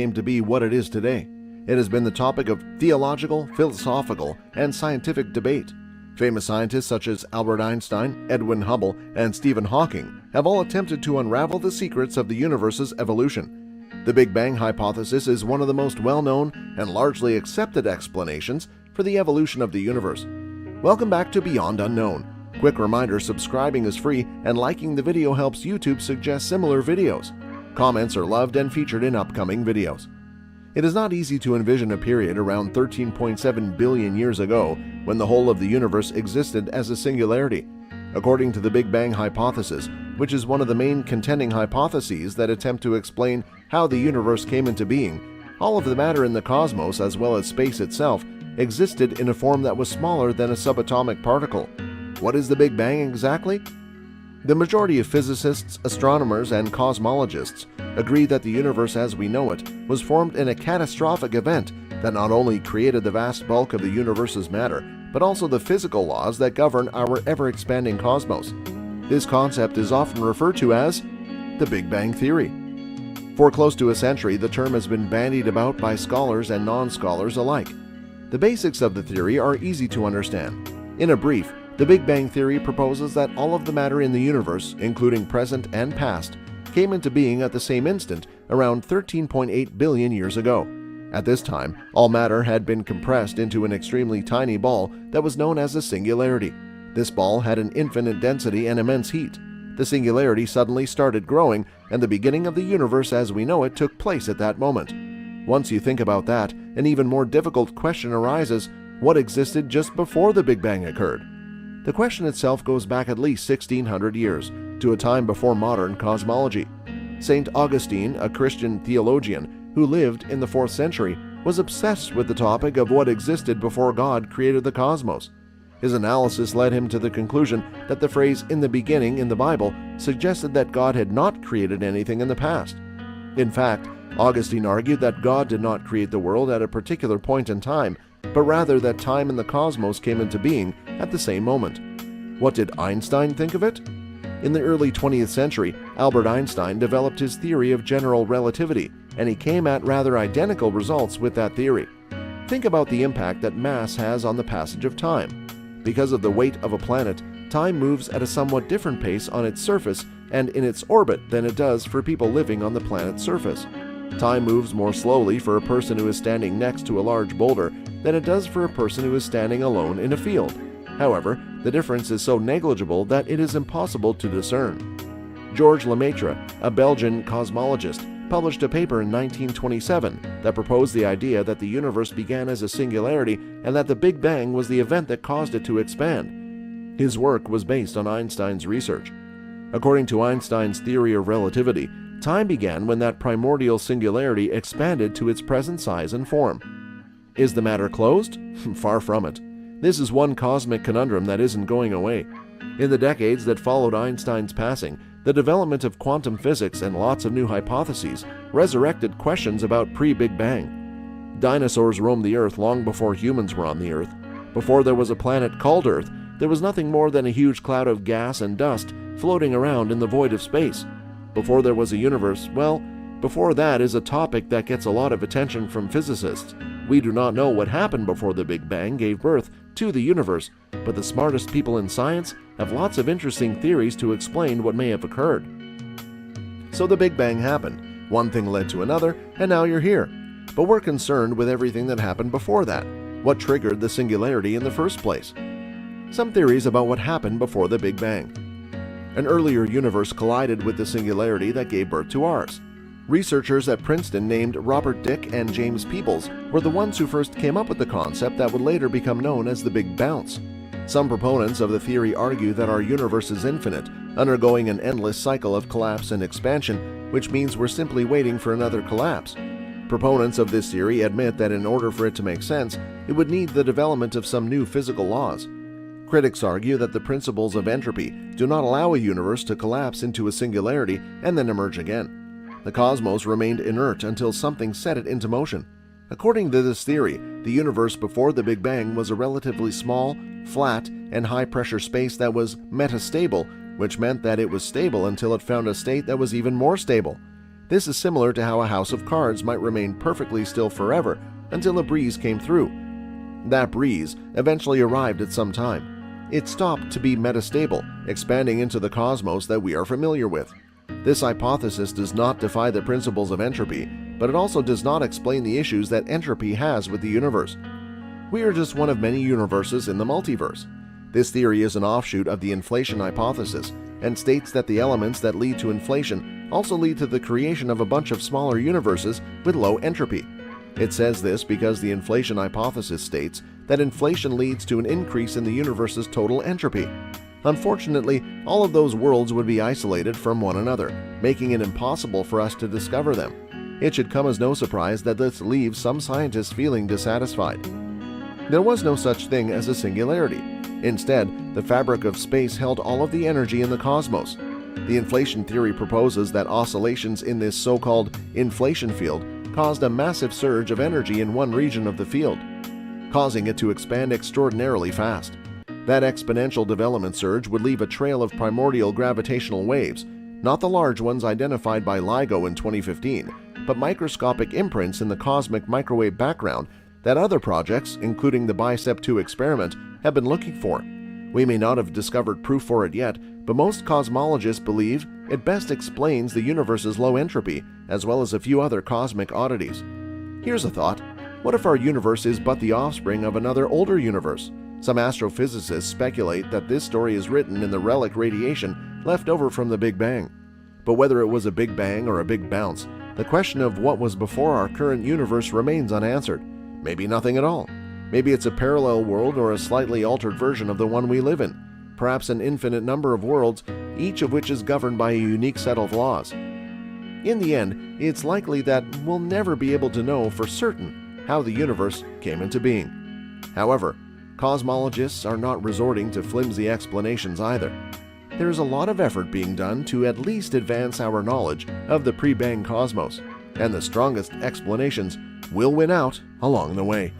came to be what it is today. It has been the topic of theological, philosophical, and scientific debate. Famous scientists such as Albert Einstein, Edwin Hubble, and Stephen Hawking have all attempted to unravel the secrets of the universe's evolution. The Big Bang hypothesis is one of the most well-known and largely accepted explanations for the evolution of the universe. Welcome back to Beyond Unknown. Quick reminder, subscribing is free and liking the video helps YouTube suggest similar videos. Comments are loved and featured in upcoming videos. It is not easy to envision a period around 13.7 billion years ago when the whole of the universe existed as a singularity. According to the Big Bang hypothesis, which is one of the main contending hypotheses that attempt to explain how the universe came into being, all of the matter in the cosmos as well as space itself existed in a form that was smaller than a subatomic particle. What is the Big Bang exactly? The majority of physicists, astronomers, and cosmologists agree that the universe as we know it was formed in a catastrophic event that not only created the vast bulk of the universe's matter, but also the physical laws that govern our ever-expanding cosmos. This concept is often referred to as the Big Bang Theory. For close to a century, the term has been bandied about by scholars and non-scholars alike. The basics of the theory are easy to understand. In a brief, the Big Bang Theory proposes that all of the matter in the universe, including present and past, came into being at the same instant around 13.8 billion years ago. At this time, all matter had been compressed into an extremely tiny ball that was known as a singularity. This ball had an infinite density and immense heat. The singularity suddenly started growing, and the beginning of the universe as we know it took place at that moment. Once you think about that, an even more difficult question arises: what existed just before the Big Bang occurred? The question itself goes back at least 1600 years, to a time before modern cosmology. St. Augustine, a Christian theologian who lived in the 4th century, was obsessed with the topic of what existed before God created the cosmos. His analysis led him to the conclusion that the phrase "in the beginning" in the Bible suggested that God had not created anything in the past. In fact, Augustine argued that God did not create the world at a particular point in time, but rather that time and the cosmos came into being at the same moment. What did Einstein think of it? In the early 20th century, Albert Einstein developed his theory of general relativity, and he came at rather identical results with that theory. Think about the impact that mass has on the passage of time. Because of the weight of a planet, time moves at a somewhat different pace on its surface and in its orbit than it does for people living on the planet's surface. Time moves more slowly for a person who is standing next to a large boulder than it does for a person who is standing alone in a field. However, the difference is so negligible that it is impossible to discern. Georges Lemaitre, a Belgian cosmologist, published a paper in 1927 that proposed the idea that the universe began as a singularity and that the Big Bang was the event that caused it to expand. His work was based on Einstein's research. According to Einstein's theory of relativity, time began when that primordial singularity expanded to its present size and form. Is the matter closed? Far from it. This is one cosmic conundrum that isn't going away. In the decades that followed Einstein's passing, the development of quantum physics and lots of new hypotheses resurrected questions about pre-Big Bang. Dinosaurs roamed the Earth long before humans were on the Earth. Before there was a planet called Earth, there was nothing more than a huge cloud of gas and dust floating around in the void of space. Before there was a universe, well, before that is a topic that gets a lot of attention from physicists. We do not know what happened before the Big Bang gave birth to the universe, but the smartest people in science have lots of interesting theories to explain what may have occurred. So the Big Bang happened. One thing led to another, and now you're here. But we're concerned with everything that happened before that. What triggered the singularity in the first place? Some theories about what happened before the Big Bang. An earlier universe collided with the singularity that gave birth to ours. Researchers at Princeton named Robert Dicke and James Peebles were the ones who first came up with the concept that would later become known as the Big Bounce. Some proponents of the theory argue that our universe is infinite, undergoing an endless cycle of collapse and expansion, which means we're simply waiting for another collapse. Proponents of this theory admit that in order for it to make sense, it would need the development of some new physical laws. Critics argue that the principles of entropy do not allow a universe to collapse into a singularity and then emerge again. The cosmos remained inert until something set it into motion. According to this theory, the universe before the Big Bang was a relatively small, flat, and high-pressure space that was metastable, which meant that it was stable until it found a state that was even more stable. This is similar to how a house of cards might remain perfectly still forever until a breeze came through. That breeze eventually arrived at some time. It stopped to be metastable, expanding into the cosmos that we are familiar with. This hypothesis does not defy the principles of entropy, but it also does not explain the issues that entropy has with the universe. We are just one of many universes in the multiverse. This theory is an offshoot of the inflation hypothesis and states that the elements that lead to inflation also lead to the creation of a bunch of smaller universes with low entropy. It says this because the inflation hypothesis states that inflation leads to an increase in the universe's total entropy. Unfortunately, all of those worlds would be isolated from one another, making it impossible for us to discover them. It should come as no surprise that this leaves some scientists feeling dissatisfied. There was no such thing as a singularity. Instead, the fabric of space held all of the energy in the cosmos. The inflation theory proposes that oscillations in this so-called inflation field caused a massive surge of energy in one region of the field, causing it to expand extraordinarily fast. That exponential development surge would leave a trail of primordial gravitational waves, not the large ones identified by LIGO in 2015, but microscopic imprints in the cosmic microwave background that other projects, including the BICEP 2 experiment, have been looking for. We may not have discovered proof for it yet, but most cosmologists believe it best explains the universe's low entropy, as well as a few other cosmic oddities. Here's a thought. What if our universe is but the offspring of another older universe? Some astrophysicists speculate that this story is written in the relic radiation left over from the Big Bang. But whether it was a Big Bang or a Big Bounce, the question of what was before our current universe remains unanswered. Maybe nothing at all. Maybe it's a parallel world or a slightly altered version of the one we live in. Perhaps an infinite number of worlds, each of which is governed by a unique set of laws. In the end, it's likely that we'll never be able to know for certain how the universe came into being. However, cosmologists are not resorting to flimsy explanations either. There is a lot of effort being done to at least advance our knowledge of the pre-Bang cosmos, and the strongest explanations will win out along the way.